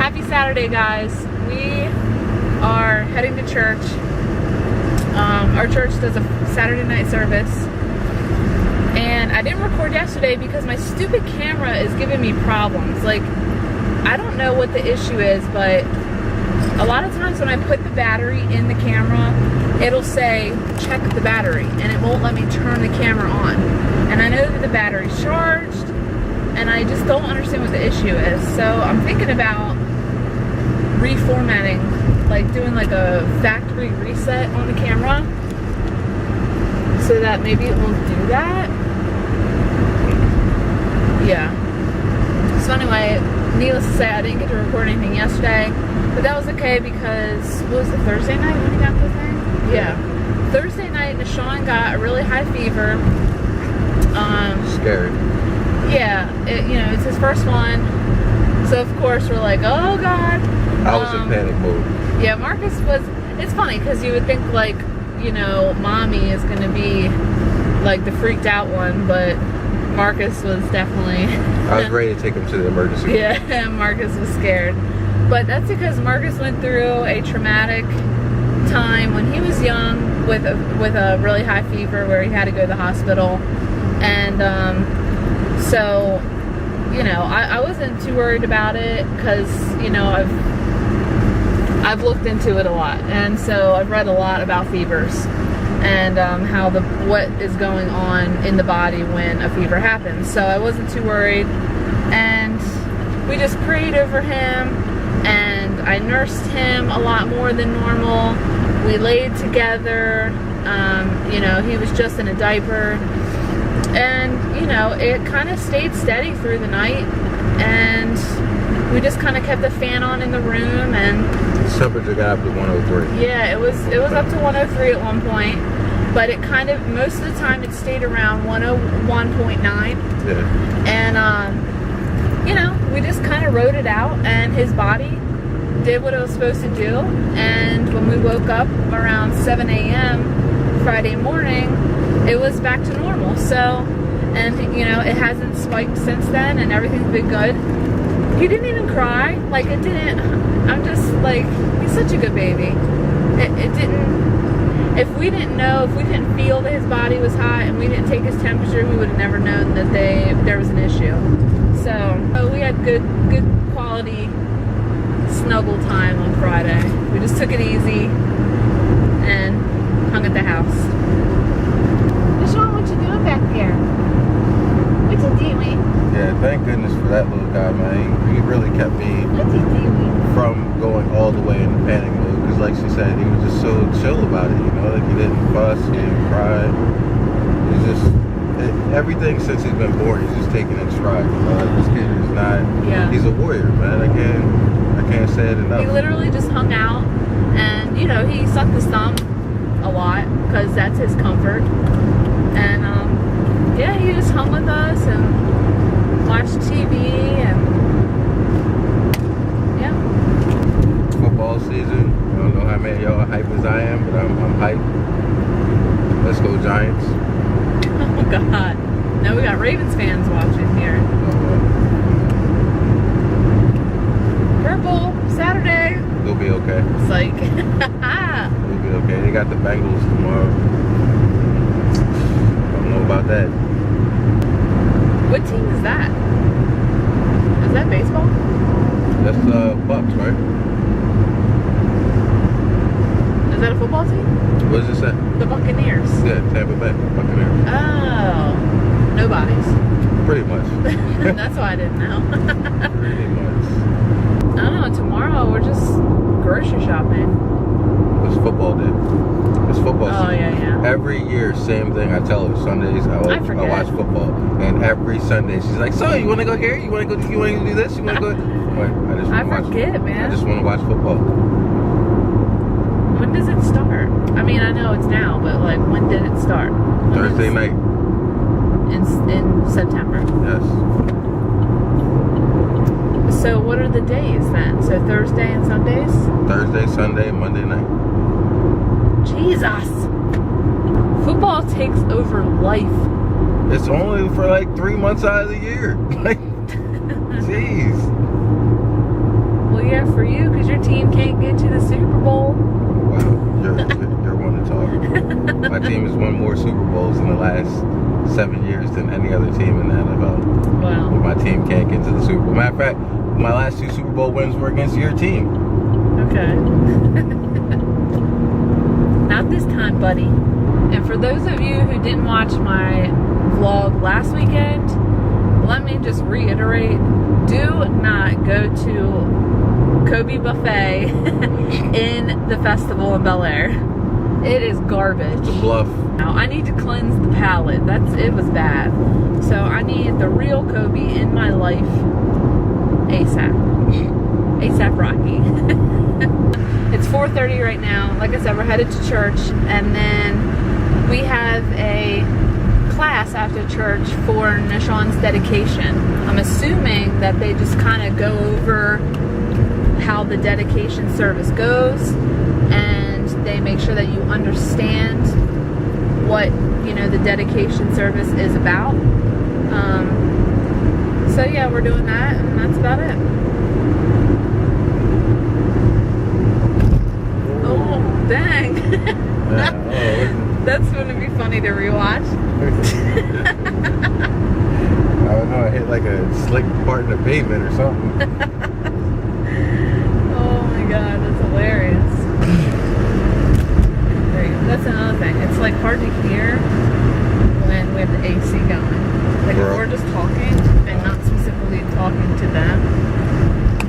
Happy Saturday, guys. We are heading to church. Our church does a Saturday night service. And I didn't record yesterday because my stupid camera is giving me problems. Like, I don't know what the issue is, but a lot of times when I put the battery in the camera, it'll say, check the battery, and it won't let me turn the camera on. And I know that the battery's charged, and I just don't understand what the issue is. So I'm thinking about reformatting, like doing like a factory reset on the camera, so that maybe it won't do that. Yeah. So anyway, needless to say, I didn't get to record anything yesterday, but that was okay because, what was it, Thursday night when he got the thing? Yeah. Thursday night, Nashawn got a really high fever. Scared. Yeah, it's his first one. So of course we're like, oh God. I was in panic mode. Yeah, Marcus was, it's funny because you would think like, mommy is going to be like the freaked out one, but Marcus was definitely... I was ready to take him to the emergency room. Yeah, Marcus was scared. But that's because Marcus went through a traumatic time when he was young with a really high fever where he had to go to the hospital. And so, I wasn't too worried about it because, I've looked into it a lot. And so I've read a lot about fevers and how what is going on in the body when a fever happens. So I wasn't too worried. And we just prayed over him, and I nursed him a lot more than normal. We laid together. He was just in a diaper. And, it kind of stayed steady through the night. And we just kind of kept the fan on in the room. And the temperature got up to 103. Yeah, it was up to 103 at one point. But it kind of, most of the time, it stayed around 101.9. Yeah. And, we just kind of rode it out. And his body did what it was supposed to do. And when we woke up around 7 a.m. Friday morning, it was back to normal. So, and it hasn't spiked since then, and everything's been good. He didn't even cry. Like, it didn't. I'm just like, he's such a good baby. It didn't. If we didn't feel that his body was hot and we didn't take his temperature, we would have never known that there was an issue. So we had good quality snuggle time on Friday. We just took it easy and hung at the house. Deshaun, what you doing back there? What you doing? Yeah, thank goodness for that little guy, man. He really kept me from going all the way into panic mode. Because like she said, he was just so chill about it, Like he didn't fuss, he didn't cry. He's just, everything since he's been born, he's just taking it stride. This kid is not, he's a warrior, man. I can't say it enough. He literally just hung out and, he sucked his thumb a lot because that's his comfort. And, he just hung with us and watched TV and, football season. I don't know how many of y'all are hype as I am, but I'm hyped. Let's go Giants. Oh God. Now we got Ravens fans watching here. Purple, Saturday. We'll be okay. It's like, we'll be okay. They got the Bengals tomorrow. Don't know about that. What team is that? Is that baseball? That's Bucks, right? Is that a football team? What does it say? The Buccaneers. Yeah, Tampa Bay Buccaneers. Oh, nobody's. Pretty much. That's why I didn't know. Pretty much. I don't know. Tomorrow we're just grocery shopping. It's football day. It's football season. Oh yeah. Every year, same thing. I tell her Sundays I watch football, and every Sunday she's like, "So you want to go here? You want to go? You want to do this? You want to go?" I forget, man. I just want to watch football. When does it start? I mean, I know it's now, but like, when did it start? Thursday night. In September. Yes. So what are the days then? So Thursday and Sundays? Thursday, Sunday, Monday night. Jesus. Football takes over life. It's only for like 3 months out of the year. Like, jeez. Well, Yeah, for you, because your team can't get to the Super Bowl. Wow, you're one to talk. My team has won more Super Bowls in the last 7 years than any other team in the NFL. Wow. But my team can't get to the Super Bowl. Matter of fact, my last 2 Super Bowl wins were against your team. Okay. Not this time, buddy. And for those of you who didn't watch my vlog last weekend, let me just reiterate, do not go to Kobe Buffet in the festival in Bel Air. It is garbage. It's a bluff. Now, I need to cleanse the palate. It was bad. So I need the real Kobe in my life ASAP. ASAP Rocky. It's 4:30 right now. Like I said, we're headed to church, and then we have a class after church for Nishon's dedication. I'm assuming that they just kind of go over how the dedication service goes, and they make sure that you understand what, you know, the dedication service is about. So yeah, we're doing that, and that's about it. Oh, dang. Yeah, That's gonna be funny to rewatch. I don't know, I hit like a slick part in the pavement or something. Oh my god, that's hilarious. There you go. That's another thing. It's like hard to hear when we have the AC going. Like if we're just talking and not specifically talking to them,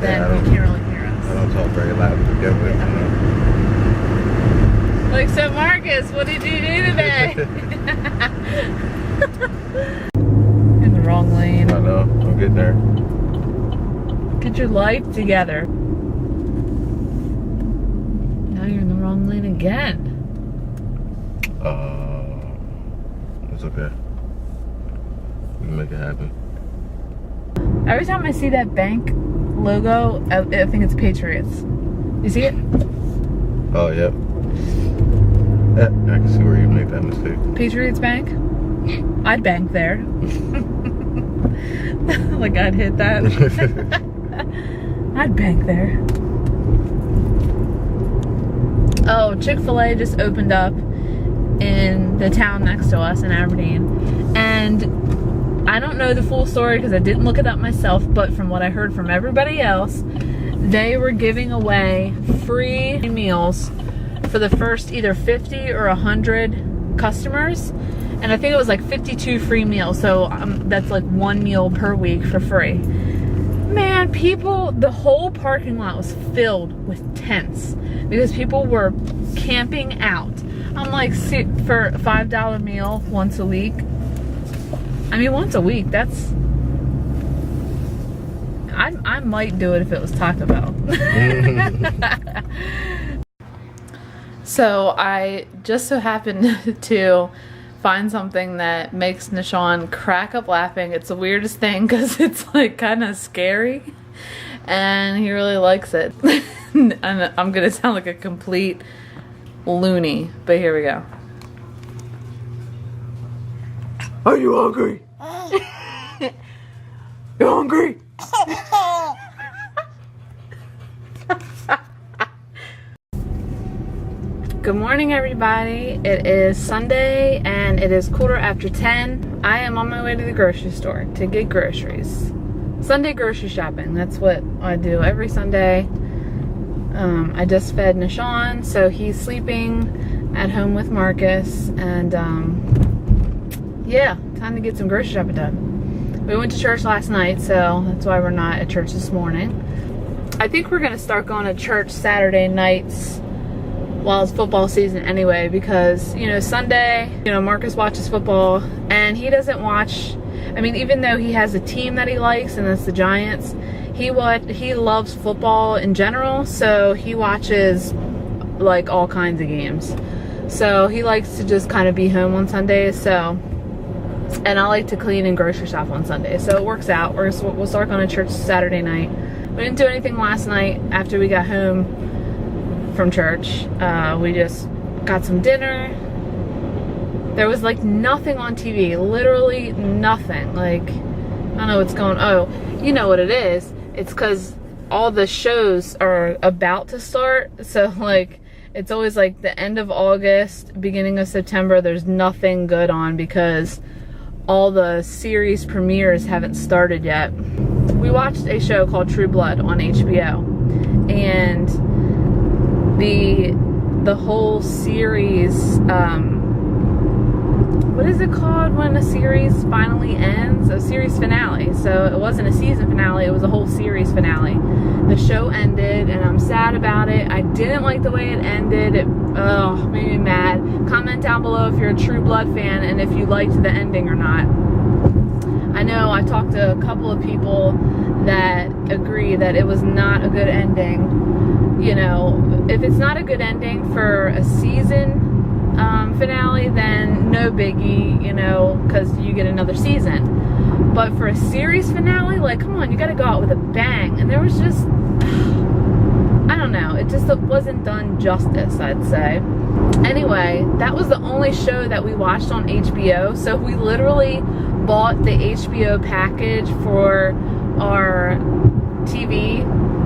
then Yeah, you can't really hear I us. don't talk very loud to begin with. Like, so Marcus, what did you do today? In the wrong lane. I know, I'm getting there. Get your life together. Now you're in the wrong lane again. It's okay. We can make it happen. Every time I see that bank logo, I think it's Patriots. You see it? Oh, yep. I can see where you made that mistake. Patriots Bank? I'd bank there. Like I'd hit that. I'd bank there. Oh, Chick-fil-A just opened up in the town next to us in Aberdeen. And I don't know the full story because I didn't look it up myself, but from what I heard from everybody else, they were giving away free meals for the first either 50 or 100 customers. And I think it was like 52 free meals. So that's like 1 meal per week for free. Man, people, the whole parking lot was filled with tents because people were camping out. I'm like, see, for a $5 meal once a week. I mean, once a week, that's... I might do it if it was Taco Bell. So I just so happened to find something that makes Nishon crack up laughing. It's the weirdest thing because it's like kind of scary, and he really likes it. And I'm gonna sound like a complete loony, but here we go. Are you hungry? You hungry? Good morning, everybody. It is Sunday and it is 10:15. I am on my way to the grocery store to get groceries. Sunday grocery shopping. That's what I do every Sunday. I just fed Nishon, so he's sleeping at home with Marcus, and yeah, time to get some grocery shopping done. We went to church last night, so that's why we're not at church this morning. I think we're gonna start going to church Saturday nights while it's football season anyway, because, you know, Sunday, you know, Marcus watches football, and he doesn't watch, I mean, even though he has a team that he likes, and that's the Giants, he loves football in general, so he watches like all kinds of games. So he likes to just kind of be home on Sundays, so, and I like to clean and grocery shop on Sundays, so it works out. We'll start going to church Saturday night. We didn't do anything last night after we got home from church. We just got some dinner. There was like nothing on TV, literally nothing. Like, I don't know what's going on. Oh, you know what it is. It's because all the shows are about to start. So like, it's always like the end of August, beginning of September, there's nothing good on because all the series premieres haven't started yet. We watched a show called True Blood on HBO, and the whole series, what is it called when a series finally ends? A series finale. So it wasn't a season finale, it was a whole series finale. The show ended and I'm sad about it. I didn't like the way it ended. It made me mad. Comment down below if you're a True Blood fan and if you liked the ending or not. I know I talked to a couple of people that agree that it was not a good ending. You know, if it's not a good ending for a season finale, then no biggie, you know, because you get another season. But for a series finale, like, come on, you gotta go out with a bang. And there was just, I don't know, it just wasn't done justice, I'd say. Anyway, that was the only show that we watched on HBO. So we literally bought the HBO package for our TV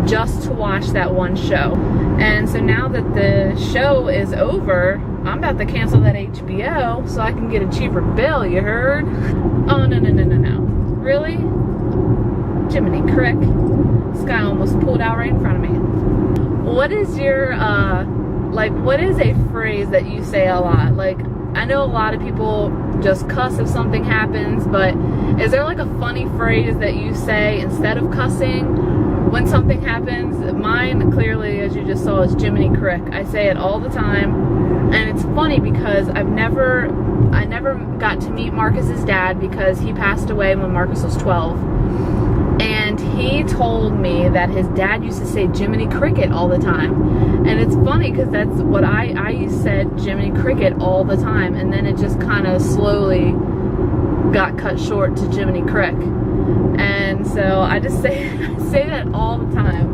just to watch that one show. And so now that the show is over, I'm about to cancel that HBO so I can get a cheaper bill, you heard? Oh, no. Really? Jiminy Crick. This guy almost pulled out right in front of me. What is your, what is a phrase that you say a lot? Like, I know a lot of people just cuss if something happens, but is there like a funny phrase that you say instead of cussing when something happens? Mine, clearly, as you just saw, is Jiminy Crick. I say it all the time, and it's funny because I never got to meet Marcus's dad because he passed away when Marcus was 12. And he told me that his dad used to say Jiminy Cricket all the time. And it's funny because that's what I said, Jiminy Cricket, all the time. And then it just kind of slowly got cut short to Jiminy Crick. And so I just say that all the time.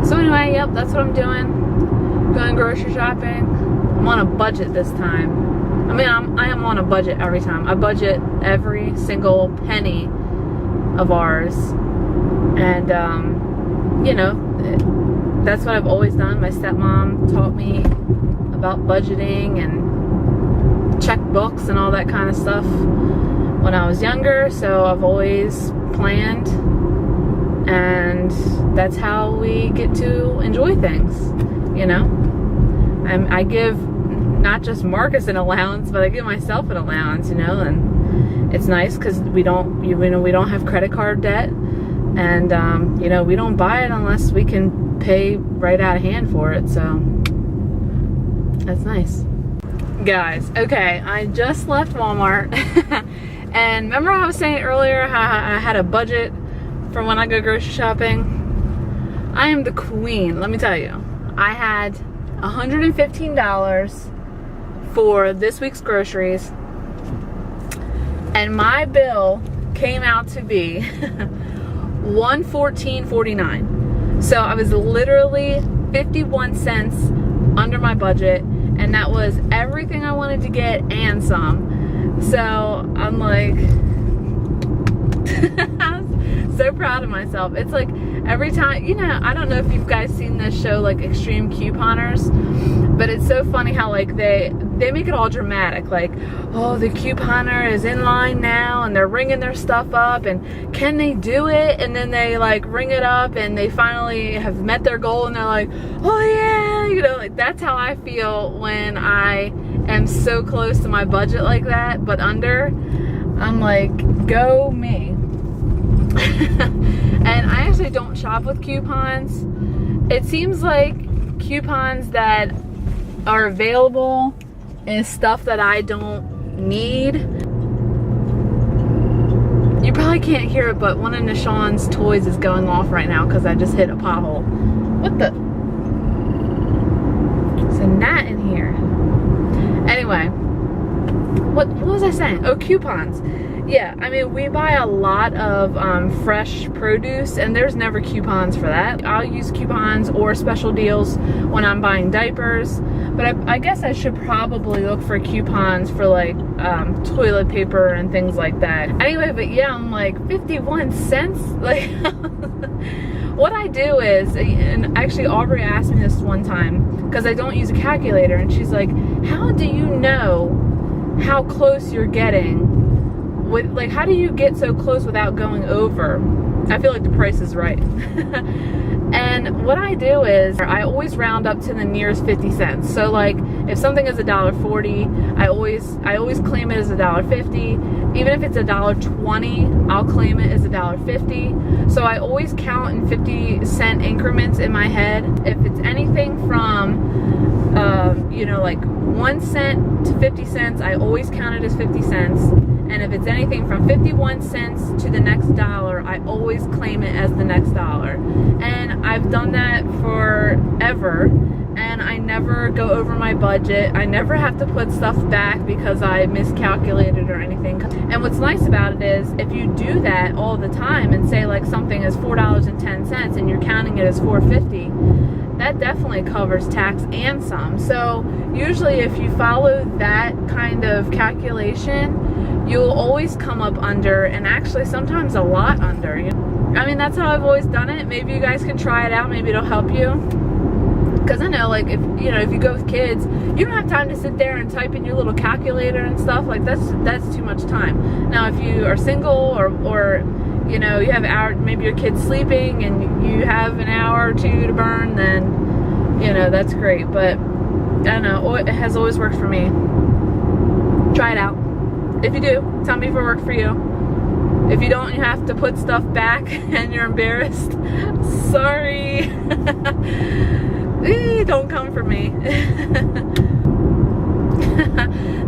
So anyway, yep, that's what I'm doing. Going grocery shopping. I'm on a budget this time. I mean, I am on a budget every time. I budget every single penny of ours. And, you know, that's what I've always done. My stepmom taught me about budgeting and checkbooks and all that kind of stuff when I was younger. So I've always planned, and that's how we get to enjoy things, you know. I give not just Marcus an allowance, but I give myself an allowance, you know, and it's nice because we don't have credit card debt, and you know, we don't buy it unless we can pay right out of hand for it, so that's nice. Guys, okay, I just left Walmart and remember how I was saying earlier how I had a budget for when I go grocery shopping? I am the queen, let me tell you. I had $115 for this week's groceries, and my bill came out to be $114.49. So I was literally 51 cents under my budget, and that was everything I wanted to get and some. So I'm like I'm so proud of myself. It's like every time, you know, I don't know if you've guys seen this show like Extreme Couponers, but it's so funny how like they make it all dramatic, like, oh, the couponer is in line now and they're ringing their stuff up and can they do it? And then they like ring it up and they finally have met their goal and they're like, oh yeah, you know, like that's how I feel when I am so close to my budget like that, but under. I'm like, go me. And I actually don't shop with coupons. It seems like coupons that are available is stuff that I don't need. You probably can't hear it, but one of Nishan's toys is going off right now because I just hit a pothole. What the? There's a gnat in here. Anyway, what was I saying? Oh, coupons. Yeah, I mean, we buy a lot of fresh produce, and there's never coupons for that. I'll use coupons or special deals when I'm buying diapers, but I guess I should probably look for coupons for like toilet paper and things like that. Anyway, but yeah, I'm like 51 cents. Like, what I do is, and actually Aubrey asked me this one time, because I don't use a calculator, and she's like, how do you know how close you're getting? Like, how do you get so close without going over? I feel like the Price is Right. And what I do is I always round up to the nearest 50 cents. So like if something is $1.40, I always claim it as $1.50. Even if it's $1.20, I'll claim it as $1.50. So I always count in 50-cent increments in my head. If it's anything from you know, like 1 cent to 50 cents, I always count it as 50 cents. And if it's anything from 51 cents to the next dollar, I always claim it as the next dollar. And I've done that forever, and I never go over my budget. I never have to put stuff back because I miscalculated or anything. And what's nice about it is if you do that all the time and say like something is $4.10 and you're counting it as $4.50, that definitely covers tax and some. So usually if you follow that kind of calculation, you'll always come up under, and actually sometimes a lot under. I mean, that's how I've always done it. Maybe you guys can try it out. Maybe it'll help you. Because I know, like, if you go with kids, you don't have time to sit there and type in your little calculator and stuff. Like, that's too much time. Now, if you are single or you know, you have an hour, maybe your kid's sleeping and you have an hour or two to burn, then, you know, that's great. But, I don't know, it has always worked for me. Try it out. If you do, tell me if it worked for you. If you don't, you have to put stuff back and you're embarrassed. Sorry. Don't come for me.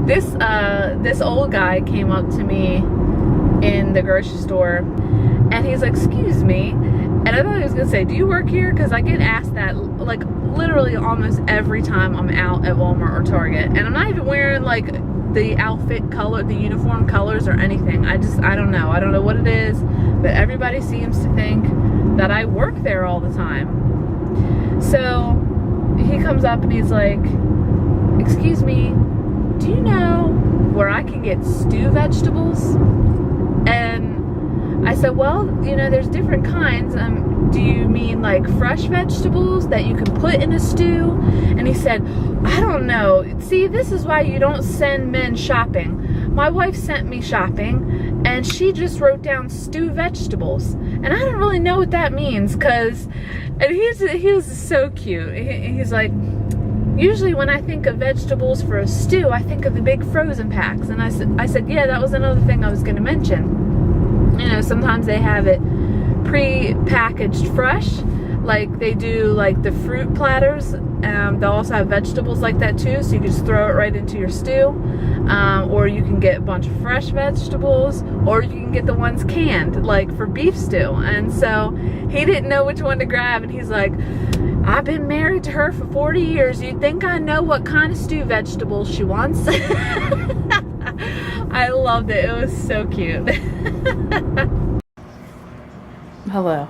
This old guy came up to me in the grocery store, and he's like, excuse me. And I thought he was gonna say, do you work here? Because I get asked that like literally almost every time I'm out at Walmart or Target, and I'm not even wearing like the outfit color, the uniform colors or anything. I don't know what it is, but everybody seems to think that I work there all the time. So he comes up and he's like, excuse me, do you know where I can get stew vegetables? And I said, well, you know, there's different kinds. Do you mean like fresh vegetables that you can put in a stew? And he said, I don't know. See, this is why you don't send men shopping. My wife sent me shopping, and she just wrote down stew vegetables. And I don't really know what that means, and he was so cute. He's like, usually when I think of vegetables for a stew, I think of the big frozen packs. And I said, yeah, that was another thing I was going to mention. You know, sometimes they have it pre-packaged fresh, like they do like the fruit platters. They'll also have vegetables like that too, so you can just throw it right into your stew. Or you can get a bunch of fresh vegetables, or you can get the ones canned, like for beef stew. And so he didn't know which one to grab, and he's like, I've been married to her for 40 years. You'd think I know what kind of stew vegetables she wants. I loved it. It was so cute. Hello.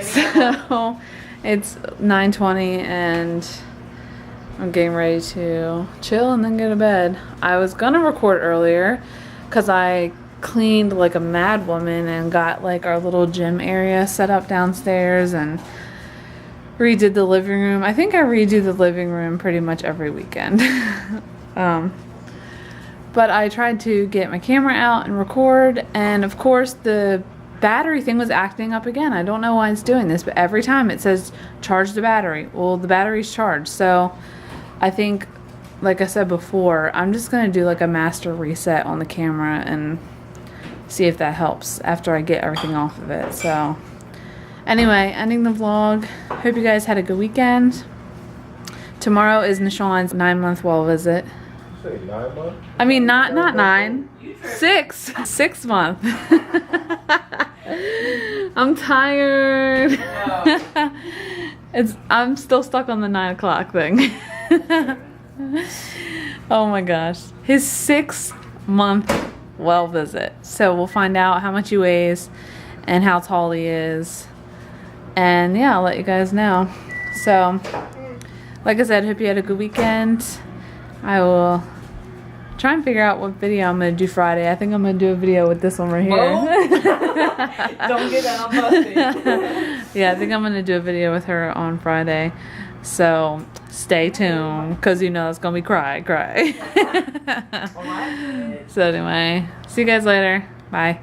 So it's 9:20 and I'm getting ready to chill and then go to bed. I was gonna record earlier because I cleaned like a mad woman and got like our little gym area set up downstairs and redid the living room. I think I redo the living room pretty much every weekend. But I tried to get my camera out and record, and of course the battery thing was acting up again. I don't know why it's doing this, but every time it says charge the battery. Well, the battery's charged, so I think, like I said before, I'm just gonna do like a master reset on the camera and see if that helps after I get everything off of it. So anyway, ending the vlog. Hope you guys had a good weekend. Tomorrow is Nishan's 9-month well visit. 9 months? I mean, not 9. 6 month. I'm tired. I'm still stuck on the 9 o'clock thing. Oh my gosh. His 6-month well visit. So we'll find out how much he weighs and how tall he is. And yeah, I'll let you guys know. So, like I said, hope you had a good weekend. I will trying to figure out what video I'm gonna do Friday. I think I'm gonna do a video with this one right here. Don't get that on busted. Yeah, I think I'm gonna do a video with her on Friday. So stay tuned, cause you know it's gonna be cry. So anyway, see you guys later. Bye.